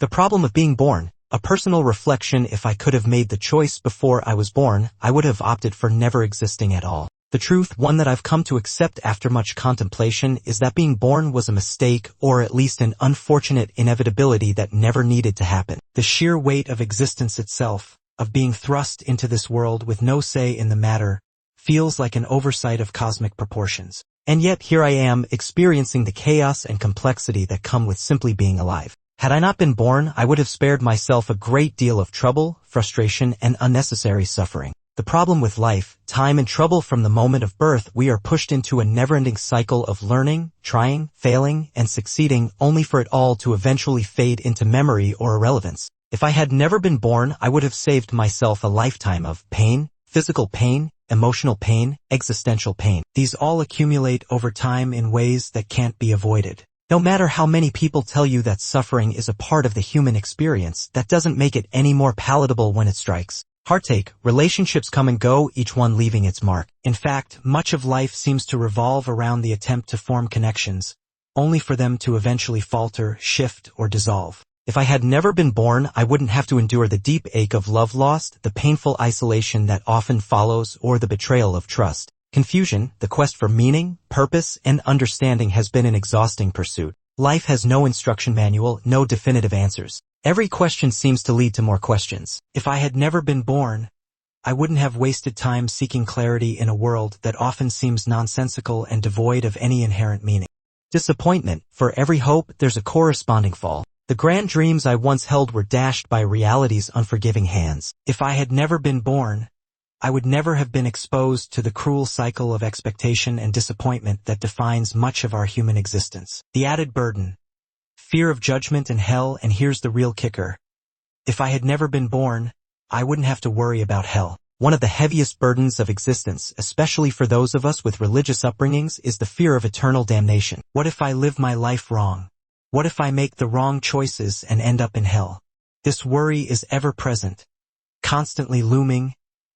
The problem of being born. A personal reflection: if I could have made the choice before I was born, I would have opted for never existing at all. The truth, one that I've come to accept after much contemplation, is that being born was a mistake, or at least an unfortunate inevitability that never needed to happen. The sheer weight of existence itself, of being thrust into this world with no say in the matter, feels like an oversight of cosmic proportions. And yet here I am, experiencing the chaos and complexity that come with simply being alive. Had I not been born, I would have spared myself a great deal of trouble, frustration, and unnecessary suffering. The problem with life, time and trouble: from the moment of birth, we are pushed into a never-ending cycle of learning, trying, failing, and succeeding, only for it all to eventually fade into memory or irrelevance. If I had never been born, I would have saved myself a lifetime of pain, physical pain, emotional pain, existential pain. These all accumulate over time in ways that can't be avoided. No matter how many people tell you that suffering is a part of the human experience, that doesn't make it any more palatable when it strikes. Heartache, relationships come and go, each one leaving its mark. In fact, much of life seems to revolve around the attempt to form connections, only for them to eventually falter, shift, or dissolve. If I had never been born, I wouldn't have to endure the deep ache of love lost, the painful isolation that often follows, or the betrayal of trust. Confusion, the quest for meaning, purpose, and understanding has been an exhausting pursuit. Life has no instruction manual, no definitive answers. Every question seems to lead to more questions. If I had never been born, I wouldn't have wasted time seeking clarity in a world that often seems nonsensical and devoid of any inherent meaning. Disappointment, for every hope, there's a corresponding fall. The grand dreams I once held were dashed by reality's unforgiving hands. If I had never been born, I would never have been exposed to the cruel cycle of expectation and disappointment that defines much of our human existence. The added burden, fear of judgment and hell, and here's the real kicker. If I had never been born, I wouldn't have to worry about hell. One of the heaviest burdens of existence, especially for those of us with religious upbringings, is the fear of eternal damnation. What if I live my life wrong? What if I make the wrong choices and end up in hell? This worry is ever present, constantly looming,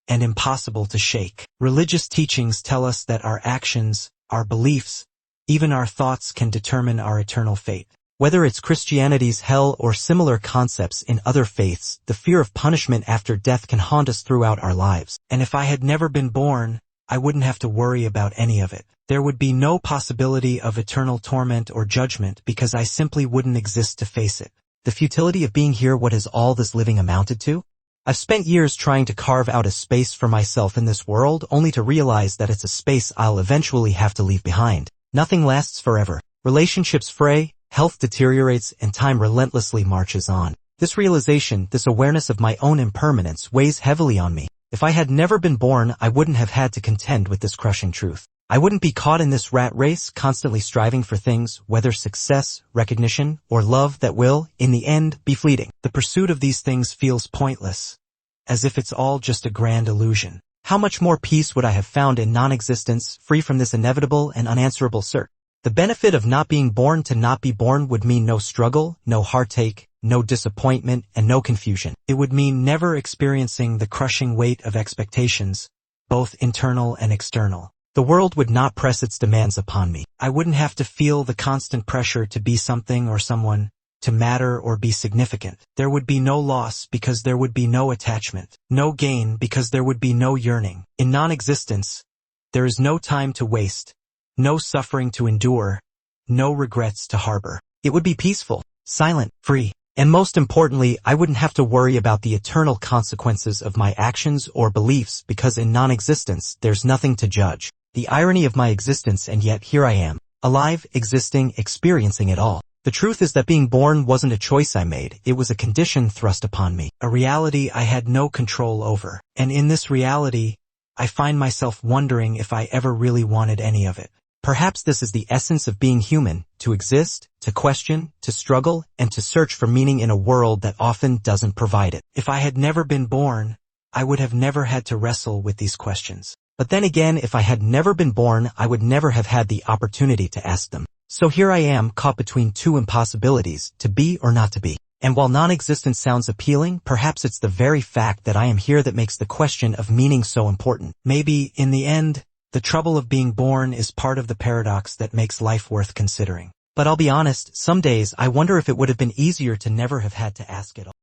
and impossible to shake. Religious teachings tell us that our actions, our beliefs, even our thoughts can determine our eternal fate. Whether it's Christianity's hell or similar concepts in other faiths, the fear of punishment after death can haunt us throughout our lives. And if I had never been born, I wouldn't have to worry about any of it. There would be no possibility of eternal torment or judgment because I simply wouldn't exist to face it. The futility of being here, what has all this living amounted to? I've spent years trying to carve out a space for myself in this world, only to realize that it's a space I'll eventually have to leave behind. Nothing lasts forever. Relationships fray, health deteriorates, and time relentlessly marches on. This realization, this awareness of my own impermanence, weighs heavily on me. If I had never been born, I wouldn't have had to contend with this crushing truth. I wouldn't be caught in this rat race, constantly striving for things, whether success, recognition, or love, that will, in the end, be fleeting. The pursuit of these things feels pointless, as if it's all just a grand illusion. How much more peace would I have found in non-existence, free from this inevitable and unanswerable search? The benefit of not being born: to not be born would mean no struggle, no heartache, no disappointment, and no confusion. It would mean never experiencing the crushing weight of expectations, both internal and external. The world would not press its demands upon me. I wouldn't have to feel the constant pressure to be something or someone, to matter or be significant. There would be no loss because there would be no attachment, no gain because there would be no yearning. In non-existence, there is no time to waste, no suffering to endure, no regrets to harbor. It would be peaceful, silent, free. And most importantly, I wouldn't have to worry about the eternal consequences of my actions or beliefs, because in non-existence, there's nothing to judge. The irony of my existence, and yet here I am, alive, existing, experiencing it all. The truth is that being born wasn't a choice I made, it was a condition thrust upon me, a reality I had no control over. And in this reality, I find myself wondering if I ever really wanted any of it. Perhaps this is the essence of being human: to exist, to question, to struggle, and to search for meaning in a world that often doesn't provide it. If I had never been born, I would have never had to wrestle with these questions. But then again, if I had never been born, I would never have had the opportunity to ask them. So here I am, caught between two impossibilities: to be or not to be. And while non-existence sounds appealing, perhaps it's the very fact that I am here that makes the question of meaning so important. Maybe, in the end, the trouble of being born is part of the paradox that makes life worth considering. But I'll be honest, some days I wonder if it would have been easier to never have had to ask at all.